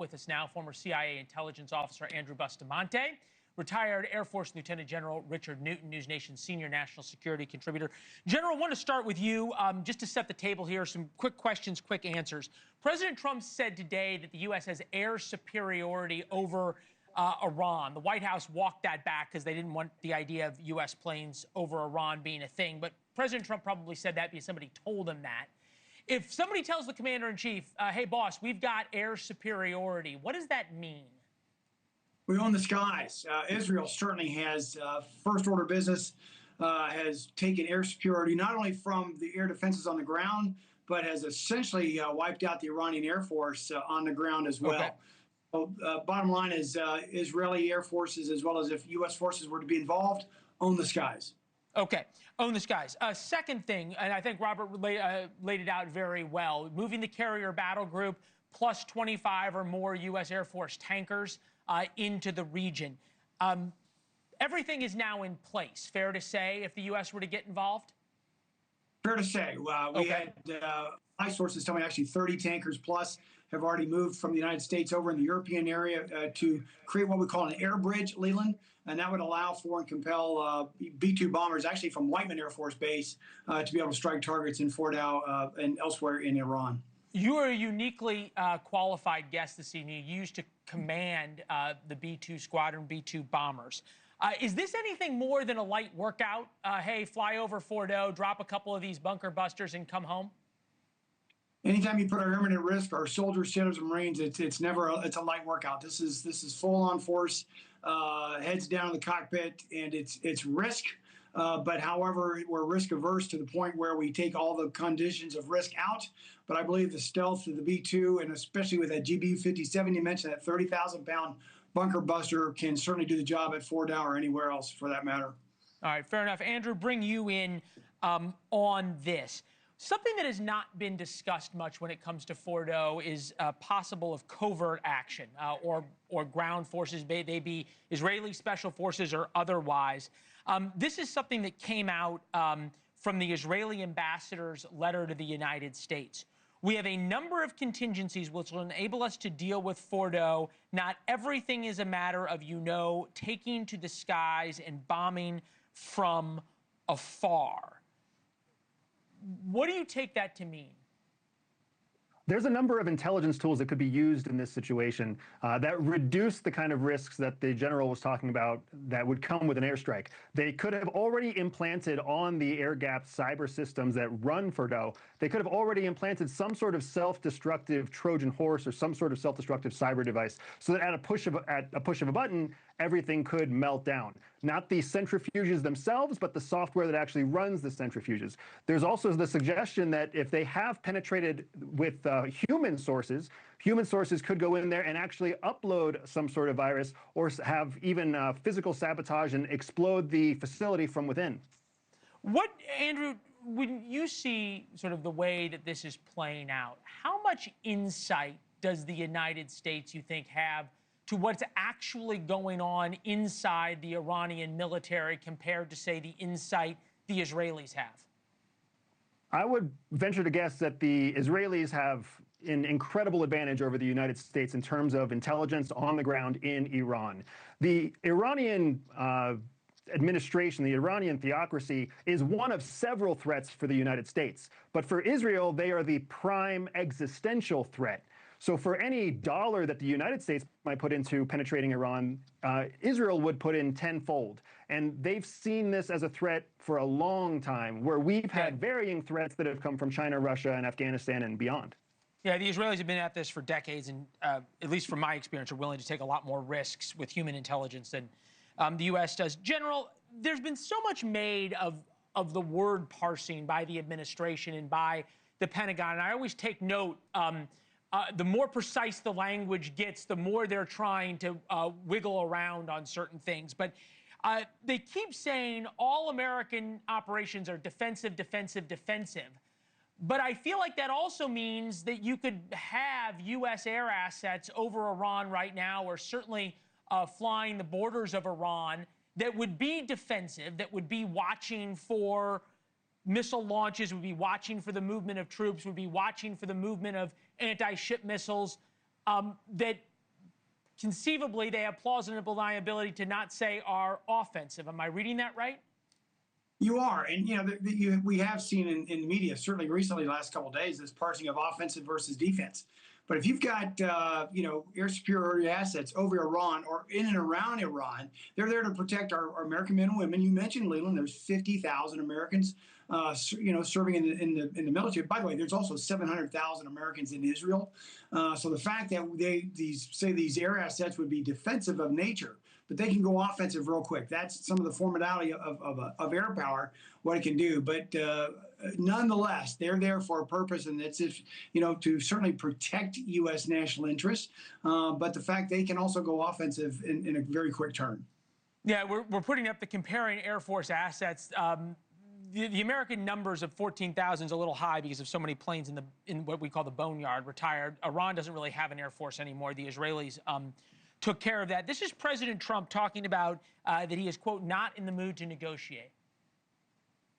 With us now, former CIA intelligence officer Andrew Bustamante, retired Air Force Lieutenant General Richard Newton, NewsNation senior national security contributor. General, I want to start with you, just to set the table here, some quick questions, quick answers. President Trump said today that the U.S. has air superiority over Iran. The White House walked that back because they didn't want the idea of U.S. planes over Iran being a thing. But President Trump probably said that because somebody told him that. If somebody tells the commander-in-chief, hey, boss, we've got air superiority, what does that mean? We own the skies. Israel certainly has first-order business, has taken air superiority not only from the air defenses on the ground, but has essentially wiped out the Iranian Air Force on the ground as well. Okay. So, bottom line is Israeli Air Forces, as well as if U.S. forces were to be involved, own the skies. Okay, own the skies. Second thing, and I think Robert laid it out very well, moving the carrier battle group plus 25 or more U.S. Air Force tankers into the region. Everything is now in place, fair to say, if the U.S. were to get involved? Fair to say. We had my sources tell me actually 30 tankers plus have already moved from the United States over in the European area to create what we call an air bridge, Leland, and that would allow for and compel B-2 bombers actually from Whiteman Air Force Base to be able to strike targets in Fordow and elsewhere in Iran. You are a uniquely qualified guest this evening. You used to command the B-2 squadron, B-2 bombers. Is this anything more than a light workout? Hey, fly over Fordow, drop a couple of these bunker busters and come home? Anytime you put our airmen at risk, our soldiers, sailors, and Marines, it's a light workout. This is full-on force, heads down in the cockpit, and it's risk. But however, we're risk averse to the point where we take all the conditions of risk out. But I believe the stealth of the B-2, and especially with that GB-57 you mentioned, that 30,000-pound bunker buster, can certainly do the job at Fordow or anywhere else for that matter. All right, fair enough. Andrew, bring you in on this. Something that has not been discussed much when it comes to Fordow is possible of covert action or ground forces, they be Israeli special forces or otherwise. This is something that came out from the Israeli ambassador's letter to the United States. We have a number of contingencies which will enable us to deal with Fordow. Not everything is a matter of, taking to the skies and bombing from afar. What do you take that to mean? There's a number of intelligence tools that could be used in this situation that reduce the kind of risks that the general was talking about that would come with an airstrike. They could have already implanted on the air-gapped cyber systems that run Fordow, they could have already implanted some sort of self-destructive Trojan horse or some sort of self-destructive cyber device so that at a push of a button, everything could melt down. Not the centrifuges themselves, but the software that actually runs the centrifuges. There's also the suggestion that if they have penetrated with human sources could go in there and actually upload some sort of virus or have even physical sabotage and explode the facility from within. Andrew, when you see sort of the way that this is playing out, how much insight does the United States, you think, have to what's actually going on inside the Iranian military compared to, say, the insight the Israelis have? I would venture to guess that the Israelis have an incredible advantage over the United States in terms of intelligence on the ground in Iran. The Iranian administration, the Iranian theocracy, is one of several threats for the United States. But for Israel, they are the prime existential threat. So for any dollar that the United States might put into penetrating Iran, Israel would put in tenfold. And they've seen this as a threat for a long time, where we've had varying threats that have come from China, Russia, and Afghanistan and beyond. Yeah, the Israelis have been at this for decades, and at least from my experience, are willing to take a lot more risks with human intelligence than the U.S. does. General, there's been so much made of the word parsing by the administration and by the Pentagon, and I always take note, the more precise the language gets, the more they're trying to wiggle around on certain things. But they keep saying all American operations are defensive, defensive, defensive. But I feel like that also means that you could have U.S. air assets over Iran right now, or certainly flying the borders of Iran, that would be defensive, that would be watching for missile launches, would be watching for the movement of troops, would be watching for the movement of anti-ship missiles, that conceivably they have plausible deniability to not say are offensive. Am I reading that right? You are, and we have seen in the media, certainly recently, the last couple of days, this parsing of offensive versus defense. But if you've got air superiority assets over Iran or in and around Iran, they're there to protect our American men and women. You mentioned, Leland, there's 50,000 Americans serving in the military. By the way, there's also 700,000 Americans in Israel. So the fact that these air assets would be defensive of nature, but they can go offensive real quick. That's some of the formality of air power, what it can do. But nonetheless, they're there for a purpose, and that's to certainly protect U.S. national interests. But the fact they can also go offensive in a very quick turn. Yeah, we're putting up the comparing Air Force assets. The American numbers of 14,000 is a little high because of so many planes in what we call the boneyard retired. Iran doesn't really have an Air Force anymore. The Israelis took care of that. This is President Trump talking about that he is, quote, not in the mood to negotiate.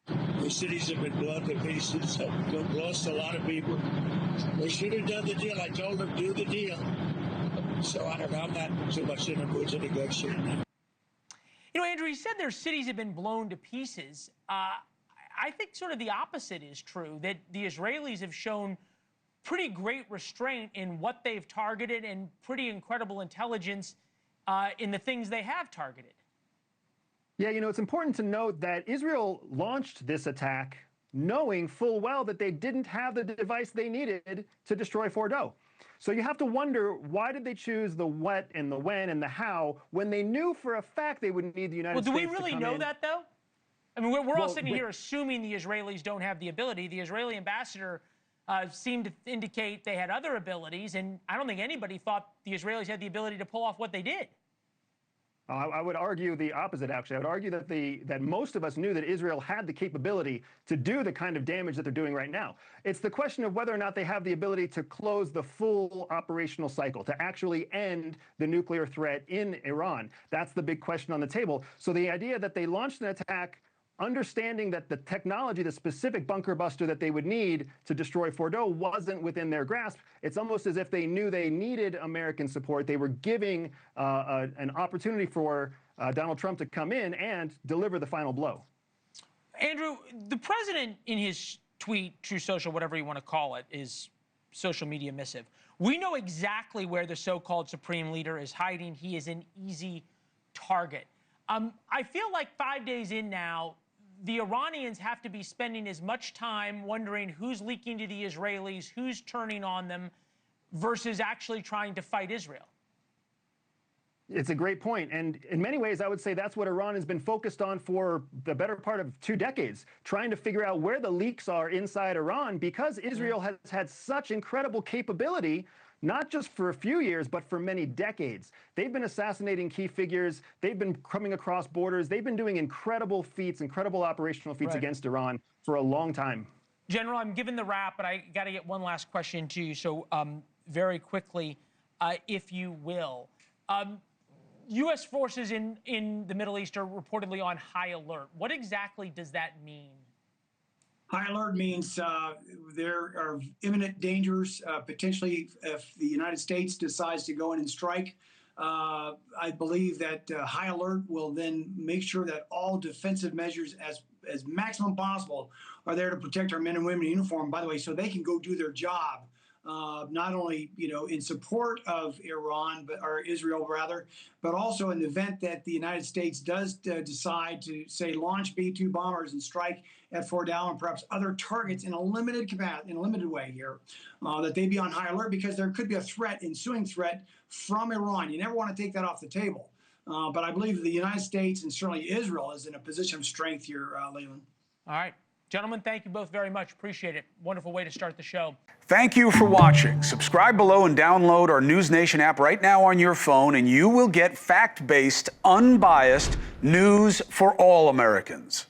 The cities have been blown to pieces. We've lost a lot of people. They should have done the deal. I told them, do the deal. So I don't know. I'm not too much in the mood to negotiate. Andrew, you said their cities have been blown to pieces. I think sort of the opposite is true, that the Israelis have shown pretty great restraint in what they've targeted and pretty incredible intelligence in the things they have targeted. Yeah, it's important to note that Israel launched this attack knowing full well that they didn't have the device they needed to destroy Fordow. So you have to wonder, why did they choose the what and the when and the how when they knew for a fact they would need the United States to come in? Well, do we really know that, though? I mean, we're all sitting here assuming the Israelis don't have the ability. The Israeli ambassador seemed to indicate they had other abilities, and I don't think anybody thought the Israelis had the ability to pull off what they did. I would argue the opposite, actually. I would argue that most of us knew that Israel had the capability to do the kind of damage that they're doing right now. It's the question of whether or not they have the ability to close the full operational cycle, to actually end the nuclear threat in Iran. That's the big question on the table. So the idea that they launched an attack understanding that the technology, the specific bunker buster that they would need to destroy Fordow wasn't within their grasp. It's almost as if they knew they needed American support. They were giving an opportunity for Donald Trump to come in and deliver the final blow. Andrew, the president in his tweet, True Social, whatever you want to call it, is social media missive. We know exactly where the so-called supreme leader is hiding. He is an easy target. I feel like 5 days in now, the Iranians have to be spending as much time wondering who's leaking to the Israelis, who's turning on them, versus actually trying to fight Israel. It's a great point. And in many ways, I would say that's what Iran has been focused on for the better part of 2 decades, trying to figure out where the leaks are inside Iran, because Israel has had such incredible capability, not just for a few years, but for many decades. They've been assassinating key figures. They've been coming across borders. They've been doing incredible feats, incredible operational feats against Iran for a long time. General, I'm giving the wrap, but I got to get one last question to you. So very quickly, if you will. U.S. forces in the Middle East are reportedly on high alert. What exactly does that mean? High alert means there are imminent dangers, potentially if the United States decides to go in and strike. I believe that high alert will then make sure that all defensive measures as maximum possible are there to protect our men and women in uniform, by the way, so they can go do their job. Not only, in support of Iran, or Israel rather, but also in the event that the United States does decide to, say, launch B-2 bombers and strike at Fordow and perhaps other targets in a limited capacity, in a limited way here, that they be on high alert, because there could be a threat, ensuing threat from Iran. You never want to take that off the table. But I believe the United States and certainly Israel is in a position of strength here, Leland. All right. Gentlemen, thank you both very much. Appreciate it. Wonderful way to start the show. Thank you for watching. Subscribe below and download our NewsNation app right now on your phone, and you will get fact-based, unbiased news for all Americans.